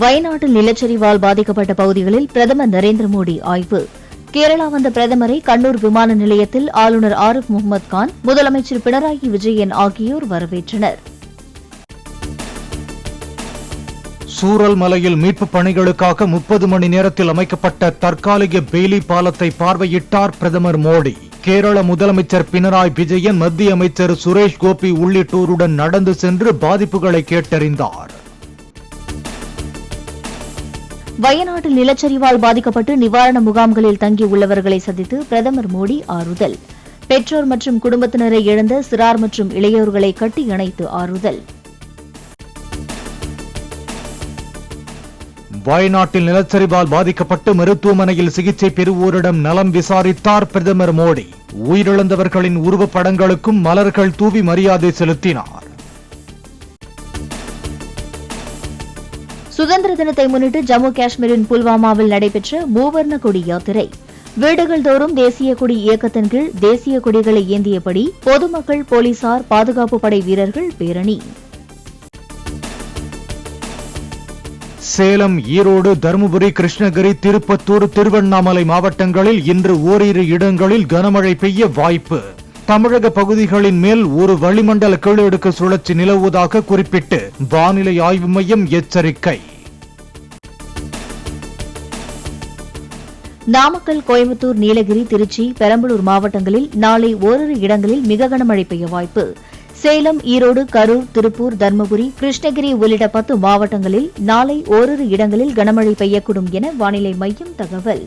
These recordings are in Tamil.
வயநாட்டில் நிலச்சரிவால் பாதிக்கப்பட்ட பகுதிகளில் பிரதமர் நரேந்திர மோடி ஆய்வு. கேரளா வந்த பிரதமரை கண்ணூர் விமான நிலையத்தில் ஆளுநர் ஆரிஃப் முகமது கான், முதலமைச்சர் பினராயி விஜயன் ஆகியோர் வரவேற்றனர். சூரல் மலையில் மீட்புப் பணிகளுக்காக 30 மணி நேரத்தில் அமைக்கப்பட்ட தற்காலிக பெய்லி பாலத்தை பார்வையிட்டார் பிரதமர் மோடி. கேரள முதலமைச்சர் பினராயி விஜயன், மத்திய அமைச்சர் சுரேஷ் கோபி உள்ளிட்டோருடன் நடந்து சென்று பாதிப்புகளை கேட்டறிந்தார். வயநாட்டில் நிலச்சரிவால் பாதிக்கப்பட்டு நிவாரண முகாம்களில் தங்கியுள்ளவர்களை சந்தித்து பிரதமர் மோடி ஆறுதல். பெற்றோர் மற்றும் குடும்பத்தினரை இழந்த சிறார் மற்றும் இளையோர்களை கட்டி அணைத்து ஆறுதல். வயநாட்டில் நிலச்சரிவால் பாதிக்கப்பட்டு மருத்துவமனையில் சிகிச்சை பெறுவோரிடம் நலம் விசாரித்தார் பிரதமர் மோடி. உயிரிழந்தவர்களின் உருவப்படங்களுக்கும் மலர்கள் தூவி மரியாதை செலுத்தினார். சுதந்திர தினத்தை முன்னிட்டு ஜம்மு காஷ்மீரின் புல்வாமாவில் நடைபெற்ற மூவர்ண கொடி யாத்திரை. வீடுகள் தோறும் தேசிய கொடி இயக்கத்தின் கீழ் தேசிய கொடிகளை ஏந்தியபடி பொதுமக்கள், போலீசார், பாதுகாப்பு படை வீரர்கள் பேரணி. சேலம், ஈரோடு, தருமபுரி, கிருஷ்ணகிரி, திருப்பத்தூர், திருவண்ணாமலை மாவட்டங்களில் இன்று ஓரிரு இடங்களில் கனமழை பெய்ய வாய்ப்பு. தமிழக பகுதிகளின் மேல் ஒரு வளிமண்டல கீழடுக்கு சுழற்சி நிலவுவதாக குறிப்பிட்டு வானிலை ஆய்வு மையம் எச்சரிக்கை. நாமக்கல், கோயம்புத்தூர், நீலகிரி, திருச்சி, பெரம்பலூர் மாவட்டங்களில் நாளை ஓரிரு இடங்களில் மிக கனமழை பெய்ய வாய்ப்பு. சேலம், ஈரோடு, கரூர், திருப்பூர், தருமபுரி, கிருஷ்ணகிரி உள்ளிட்ட 10 மாவட்டங்களில் நாளை ஓரிரு இடங்களில் கனமழை பெய்யக்கூடும் என வானிலை மையம் தகவல்.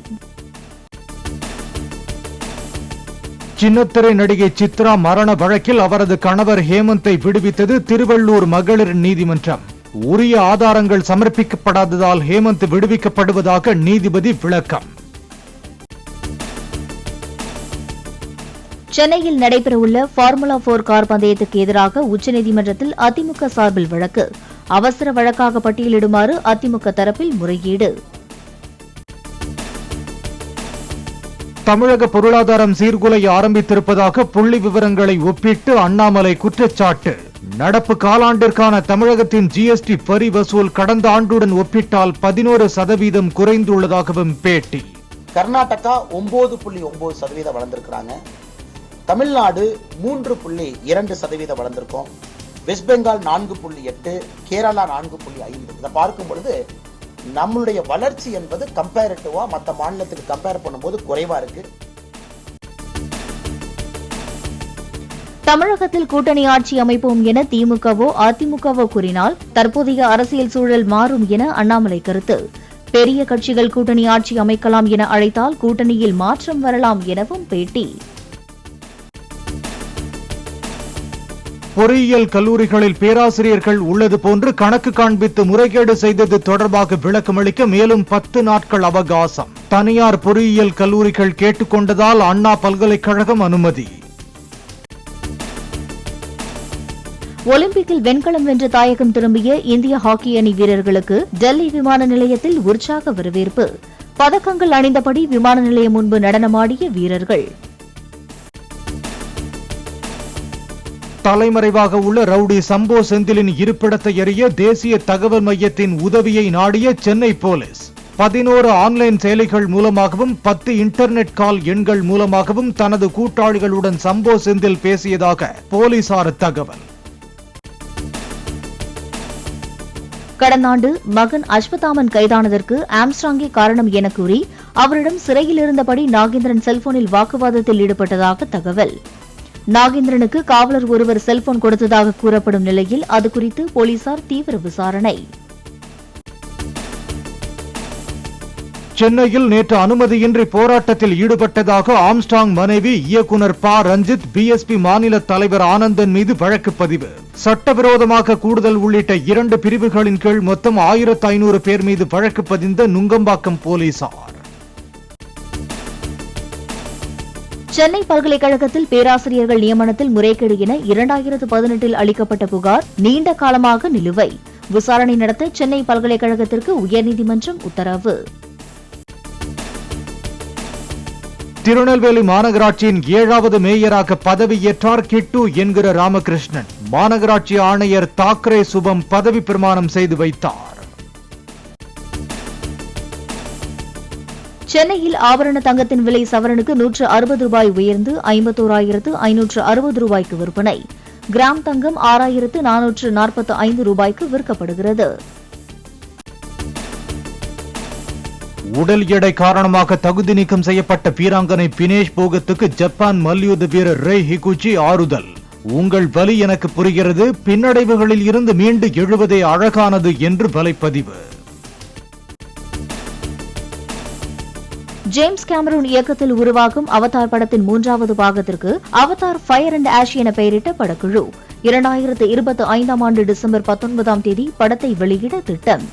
சின்னத்திரை நடிகை சித்ரா மரண வழக்கில் அவரது கணவர் ஹேமந்தை விடுவித்தது திருவள்ளூர் மகளிர் நீதிமன்றம். உரிய ஆதாரங்கள் சமர்ப்பிக்கப்படாததால் ஹேமந்த் விடுவிக்கப்படுவதாக நீதிபதி விளக்கம். சென்னையில் நடைபெறவுள்ள ஃபார்முலா 4 கார் பந்தயத்துக்கு எதிராக உச்சநீதிமன்றத்தில் அதிமுக சார்பில் வழக்கு. அவசர வழக்காக பட்டியலிடுமாறு அதிமுக தரப்பில் முறையீடு. தமிழக பொருளாதாரம் சீர்குலைய ஆரம்பித்திருப்பதாக புள்ளி விவரங்களை ஒப்பிட்டு அண்ணாமலை குற்றச்சாட்டு. நடப்பு காலாண்டிற்கான தமிழகத்தின் ஜிஎஸ்டி வரி வசூல் கடந்த ஆண்டுடன் ஒப்பிட்டால் 11% குறைந்துள்ளதாகவும் பேட்டி. கர்நாடகா 9.9% வளர்ந்திருக்கிறாங்க. தமிழ்நாடு 3.2% வளர்ந்திருக்கோம். வெஸ்ட் பெங்கால் 4.8, கேரளா 4.5. இதை பார்க்கும் பொழுது நம்மளுடைய வளர்ச்சி என்பது கம்பேரிட்டிவா மற்ற மாநிலத்துக்கு கம்பேர் பண்ணும்போது குறைவா இருக்கு. தமிழகத்தில் கூட்டணி ஆட்சி அமைப்போம் என திமுகவோ அதிமுகவோ கூறினால் தற்போதைய அரசியல் சூழல் மாறும் என அண்ணாமலை கருத்து. பெரிய கட்சிகள் கூட்டணி ஆட்சி அமைக்கலாம் என அழைத்தால் கூட்டணியில் மாற்றம் வரலாம் எனவும் பேட்டி. பொறியியல் கல்லூரிகளில் பேராசிரியர்கள் உள்ளது போன்று கணக்கு காண்பித்து முறைகேடு செய்தது தொடர்பாக விளக்கமளிக்க மேலும் 10 நாட்கள் அவகாசம். தனியார் பொறியியல் கல்லூரிகள் கேட்டுக்கொண்டதால் அண்ணா பல்கலைக்கழகம் அனுமதி. ஒலிம்பிக்கில் வெண்கலம் வென்று தாயகம் திரும்பிய இந்திய ஹாக்கி அணி வீரர்களுக்கு டெல்லி விமான நிலையத்தில் உற்சாக வரவேற்பு. பதக்கங்கள் அணிந்தபடி விமான நிலையம் முன்பு நடனமாடிய வீரர்கள். தலைமறைவாக உள்ள ரவுடி சம்போ செந்திலின் இருப்பிடத்தை அறிய தேசிய தகவல் மையத்தின் உதவியை நாடிய சென்னை போலீஸ். 11 ஆன்லைன் செயலிகள் மூலமாகவும் 10 இன்டர்நெட் கால் எண்கள் மூலமாகவும் தனது கூட்டாளிகளுடன் சம்போ செந்தில் பேசியதாக போலீசார் தகவல். கடந்த ஆண்டு மகன் அஸ்வத்தாமன் கைதானதற்கு ஆம்ஸ்ட்ராங்கே காரணம் என கூறி அவரிடம் சிறையில் இருந்தபடி நாகேந்திரன் செல்போனில் வாக்குவாதத்தில் ஈடுபட்டதாக தகவல். நாகேந்திரனுக்கு காவலர் ஒருவர் செல்போன் கொடுத்ததாக கூறப்படும் நிலையில் அது குறித்து போலீசார் தீவிர விசாரணை. சென்னையில் நேற்று அனுமதியின்றி போராட்டத்தில் ஈடுபட்டதாக ஆம்ஸ்ட்ராங் மனைவி இயக்குநர் ப. ரஞ்சித், பிஎஸ்பி மாநில தலைவர் ஆனந்தன் மீது வழக்கு பதிவு. சட்டவிரோதமாக கூடுதல் உள்ளிட்ட 2 பிரிவுகளின் கீழ் மொத்தம் 1500 பேர் மீது வழக்கு பதிந்த நுங்கம்பாக்கம் போலீசார். சென்னை பல்கலைக்கழகத்தில் பேராசிரியர்கள் நியமனத்தில் முறைகேடு என 2018 அளிக்கப்பட்ட புகார் நீண்ட காலமாக நிலுவை. விசாரணை நடத்த சென்னை பல்கலைக்கழகத்திற்கு உயர்நீதிமன்றம் உத்தரவு. திருநெல்வேலி மாநகராட்சியின் 7வது மேயராக பதவியேற்றார் கிட்டு என்கிற ராமகிருஷ்ணன். மாநகராட்சி ஆணையர் தாக்கரே சுபம் பதவி பிரமாணம் செய்து வைத்தார். சென்னையில் ஆபரண தங்கத்தின் விலை சவரனுக்கு 160 ரூபாய் உயர்ந்து 51,560 ரூபாய்க்கு விற்பனை. கிராம் தங்கம் 6,445 ரூபாய்க்கு விற்கப்படுகிறது. உடல் எடை காரணமாக தகுதி நீக்கம் செய்யப்பட்ட வீராங்கனை பினேஷ் போகத்துக்கு ஜப்பான் மல்யுத்த வீரர் ரே ஹிகுச்சி ஆறுதல். உங்கள் வலி எனக்கு புரிகிறது, பின்னடைவுகளில் இருந்து மீண்டு எழுவதே அழகானது என்று வலைப்பதிவு. ஜேம்ஸ் கேமரூன் இயக்கத்தில் உருவாகும் அவதார் படத்தின் 3வது பாகத்திற்கு அவதார் ஃபயர் அண்ட் ஆஷ் என பெயரிட்ட படக்குழு 2025 ஆண்டு டிசம்பர் 19 படத்தை வெளியிட திட்டம்.